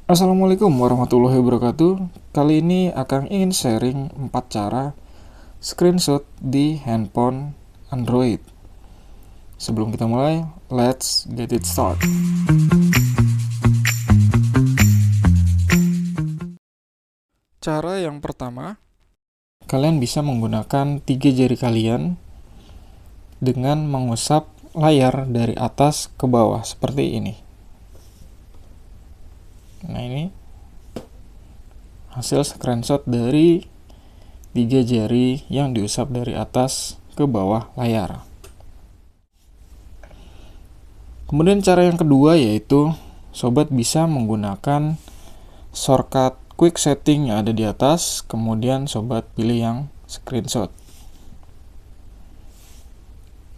Assalamualaikum warahmatullahi wabarakatuh. Kali ini Akang ingin sharing 4 cara screenshot di handphone Android. Sebelum kita mulai, let's get it started. Cara yang pertama, kalian bisa menggunakan 3 jari kalian dengan mengusap layar dari atas ke bawah seperti ini. Nah, ini hasil screenshot dari 3 jari yang diusap dari atas ke bawah layar. Kemudian cara yang kedua yaitu sobat bisa menggunakan shortcut quick setting yang ada di atas, kemudian sobat pilih yang screenshot.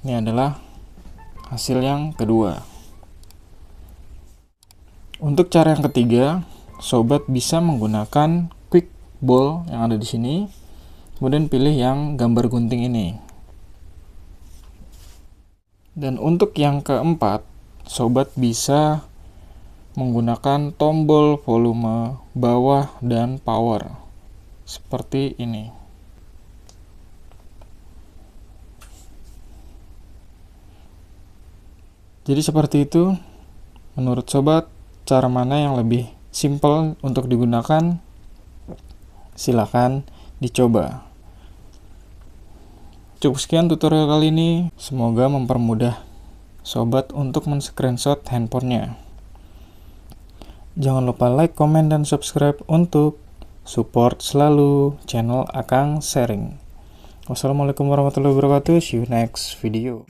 Ini adalah hasil yang kedua. Untuk cara yang ketiga, sobat bisa menggunakan quick ball yang ada di sini, kemudian pilih yang gambar gunting ini. Dan untuk yang keempat, sobat bisa menggunakan tombol volume bawah dan power seperti ini. Jadi seperti itu. Menurut sobat, cara mana yang lebih simple untuk digunakan? Silakan dicoba. Cukup sekian tutorial kali ini. Semoga mempermudah sobat untuk men-screenshot handphonenya. Jangan lupa like, komen, dan subscribe untuk support selalu channel Akang Sharing. Wassalamualaikum warahmatullahi wabarakatuh. See you next video.